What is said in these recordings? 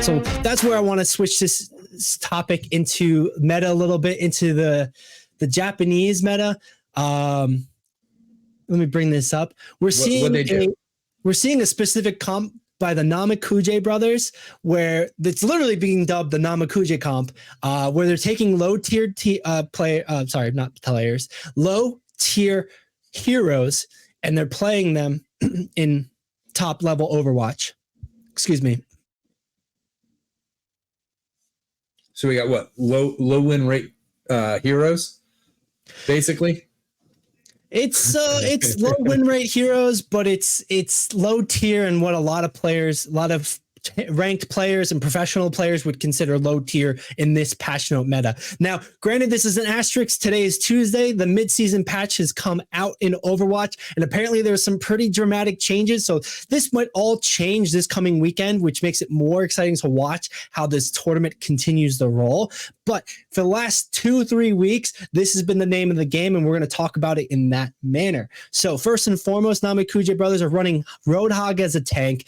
So that's where I want to switch this topic into meta a little bit, into the Japanese meta. Let me bring this up. We're seeing a specific comp by the Namekuji brothers, where it's literally being dubbed the Namekuji comp, where they're taking low tier heroes, and they're playing them in top level Overwatch. Excuse me. So we got what, low win rate heroes, basically. It's low win rate heroes, but it's low tier, and what a lot of ranked players and professional players would consider low tier in this patch note meta. Now, granted, this is an asterisk. Today is Tuesday. The mid-season patch has come out in Overwatch, and apparently there's some pretty dramatic changes. So this might all change this coming weekend, which makes it more exciting to watch how this tournament continues to roll. But for the last 2-3 weeks, this has been the name of the game, and we're going to talk about it in that manner. So first and foremost, Namekuji brothers are running Roadhog as a tank.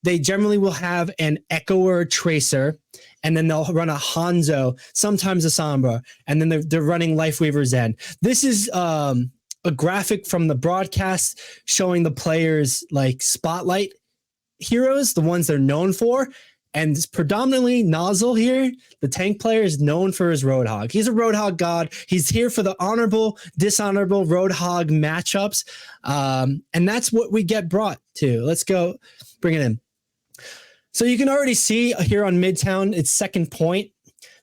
They generally will have an Echo or a Tracer, and then they'll run a Hanzo, sometimes a Sombra, and then they're running Lifeweaver Zen. This is a graphic from the broadcast showing the players like spotlight heroes, the ones they're known for, and it's predominantly Nozzle here. The tank player is known for his Roadhog. He's a Roadhog god. He's here for the honorable, dishonorable Roadhog matchups, and that's what we get brought to. Let's go bring it in. So you can already see here on Midtown, it's second point.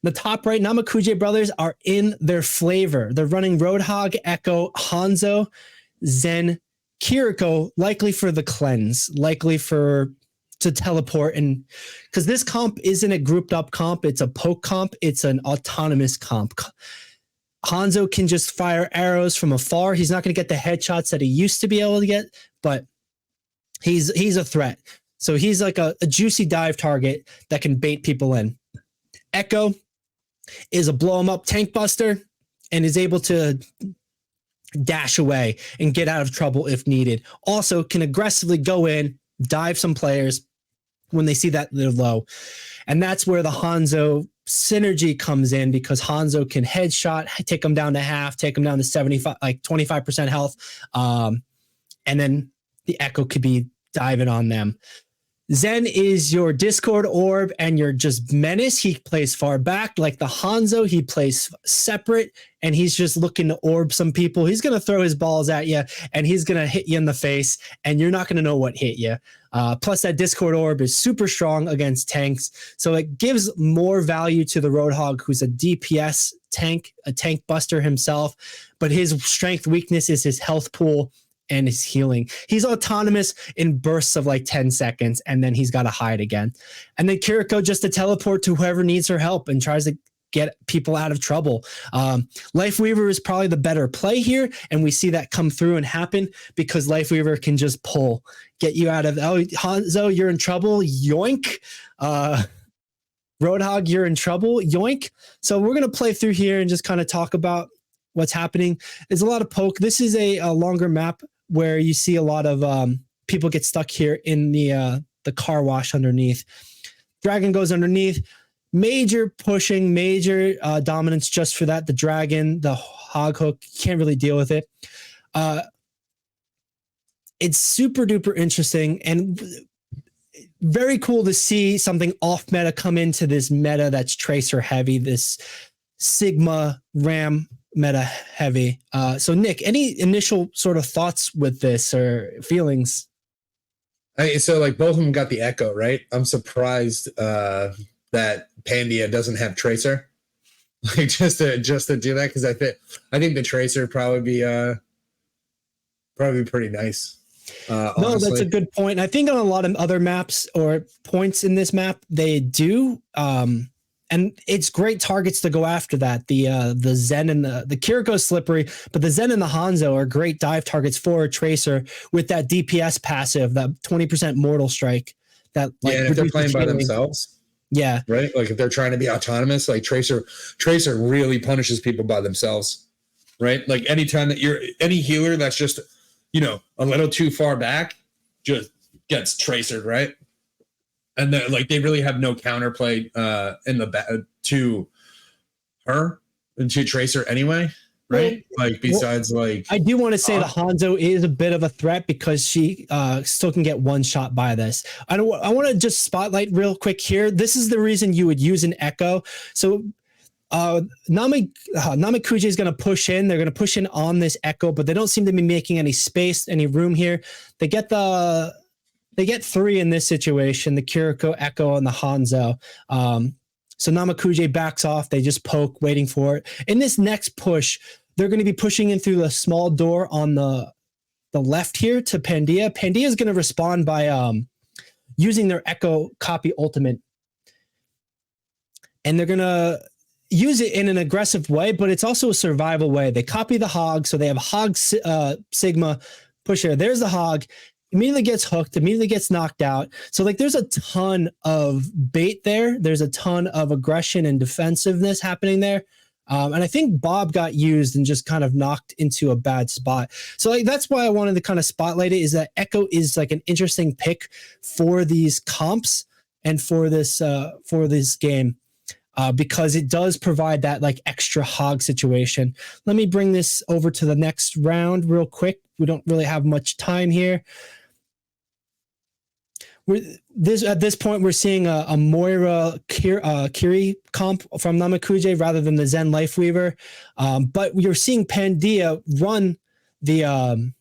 The top right, Namekuji brothers are in their flavor. They're running Roadhog, Echo, Hanzo, Zen, Kiriko, likely for the cleanse, likely to teleport. And because this comp isn't a grouped up comp, it's a poke comp, it's an autonomous comp. Hanzo can just fire arrows from afar. He's not going to get the headshots that he used to be able to get, but he's a threat. So he's like a juicy dive target that can bait people in. Echo is a blow 'em up tank buster and is able to dash away and get out of trouble if needed. Also can aggressively go in, dive some players when they see that they're low. And that's where the Hanzo synergy comes in, because Hanzo can headshot, take them down to half, take them down to 25% health. And then the Echo could be diving on them. Zen is your Discord orb and your just menace. He plays far back like the Hanzo. He plays separate, and he's just looking to orb some people. He's going to throw his balls at you, and he's going to hit you in the face, and you're not going to know what hit you. Plus, that Discord orb is super strong against tanks, so it gives more value to the Roadhog, who's a DPS tank, a tank buster himself, but his strength weakness is his health pool and his healing. He's autonomous in bursts of like 10 seconds, and then he's got to hide again. And then Kiriko just to teleport to whoever needs her help and tries to get people out of trouble. Lifeweaver is probably the better play here, and we see that come through and happen because Lifeweaver can just get you out of, Hanzo, you're in trouble, yoink. Roadhog, you're in trouble, yoink. So we're going to play through here and just kind of talk about what's happening. There's a lot of poke. This is a longer map where you see a lot of people get stuck here in the car wash underneath. Dragon goes underneath. Major pushing, major dominance just for that. The Dragon, the Hog Hook, can't really deal with it. It's super duper interesting and very cool to see something off meta come into this meta that's Tracer heavy, this Sigma Ram meta heavy. So Nick, any initial sort of thoughts with this or feelings? So like both of them got the Echo, right? I'm surprised that Pandia doesn't have Tracer, like just to do that, because I think the Tracer would probably be pretty nice. No, that's a good point. I think on a lot of other maps or points in this map they do. And it's great targets to go after that. The Zen and the Kiriko's slippery, but the Zen and the Hanzo are great dive targets for a Tracer with that DPS passive, that 20% mortal strike. That like, yeah, and if they're playing by themselves, yeah, right. Like if they're trying to be autonomous, like Tracer really punishes people by themselves, right? Like anytime that you're any healer that's just a little too far back, just gets Tracered, right? And then like they really have no counterplay in the back to her and to Tracer anyway, right? Like besides like I do want to say the Hanzo is a bit of a threat because she still can get one shot by this. I want to just spotlight real quick here. This is the reason you would use an Echo. So Namekuji is going to push in. They're going to push in on this Echo, but they don't seem to be making any space, any room here. They get 3 in this situation, the Kiriko, Echo, and the Hanzo. So Namekuji backs off. They just poke, waiting for it. In this next push, they're going to be pushing in through the small door on the left here to Pandia. Pandia is going to respond by using their Echo copy ultimate. And they're going to use it in an aggressive way, but it's also a survival way. They copy the Hog, so they have Hog Sigma pusher. There's the Hog. Immediately gets hooked, immediately gets knocked out. So like there's a ton of bait there. There's a ton of aggression and defensiveness happening there. And I think Bob got used and just kind of knocked into a bad spot. So like that's why I wanted to kind of spotlight it, is that Echo is like an interesting pick for these comps and for this game. Because it does provide that like extra Hog situation. Let me bring this over to the next round real quick. We don't really have much time here. At this point, we're seeing a Moira Kiri comp from Namekuji rather than the Zen Lifeweaver. But you're seeing Pandia run the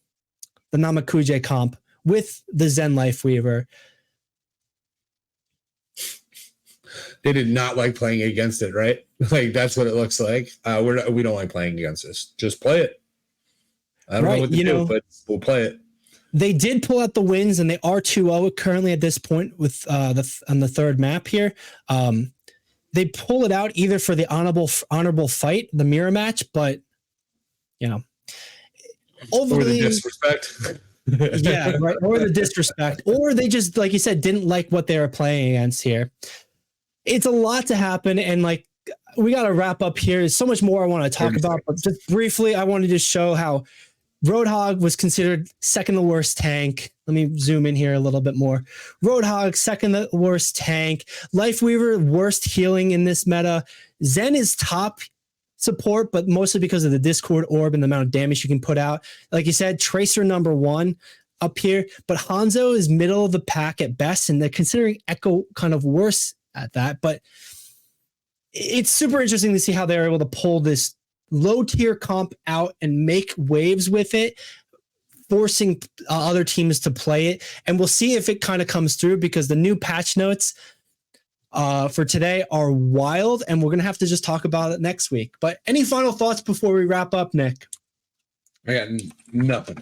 Namekuji comp with the Zen Lifeweaver. They did not like playing against it, right? Like that's what it looks like. We don't like playing against this. Just play it. I don't know what to do, but we'll play it. They did pull out the wins, and they are 2-0 currently at this point with on the third map here. They pull it out either for the honorable fight, the mirror match, but or the disrespect. Yeah, right. Or the disrespect, or they just, like you said, didn't like what they were playing against here. It's a lot to happen, and like we got to wrap up here. There's so much more I want to talk about, but just briefly, I wanted to show how Roadhog was considered second to worst tank. Let me zoom in here a little bit more. Roadhog, second to worst tank. Lifeweaver, worst healing in this meta. Zen is top support, but mostly because of the Discord orb and the amount of damage you can put out. Like you said, Tracer number 1 up here, but Hanzo is middle of the pack at best, and they're considering Echo kind of worse at that. But it's super interesting to see how they're able to pull this low tier comp out and make waves with it, forcing other teams to play it. And we'll see if it kind of comes through, because the new patch notes for today are wild, and we're going to have to just talk about it next week. But any final thoughts before we wrap up, Nick? I got nothing.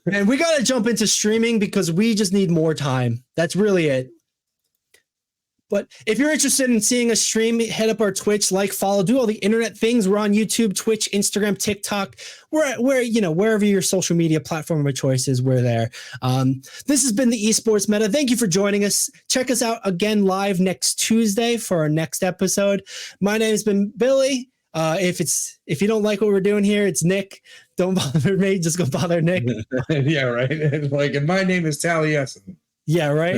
And we got to jump into streaming because we just need more time. That's really it. But if you're interested in seeing us stream, head up our Twitch, follow, do all the internet things. We're on YouTube, Twitch, Instagram, TikTok. Wherever your social media platform of choice is, we're there. This has been the Esports Meta. Thank you for joining us. Check us out again live next Tuesday for our next episode. My name has been Billy. If you don't like what we're doing here, it's Nick. Don't bother me. Just go bother Nick. Yeah, right. And my name is Taliesin. Yeah, right.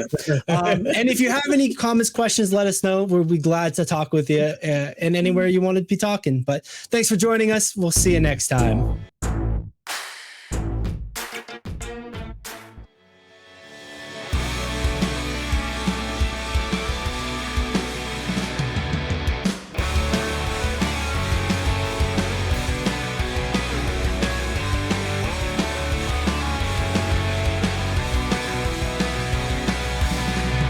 And if you have any comments, questions, let us know. We'll be glad to talk with you and anywhere you want to be talking. But thanks for joining us. We'll see you next time.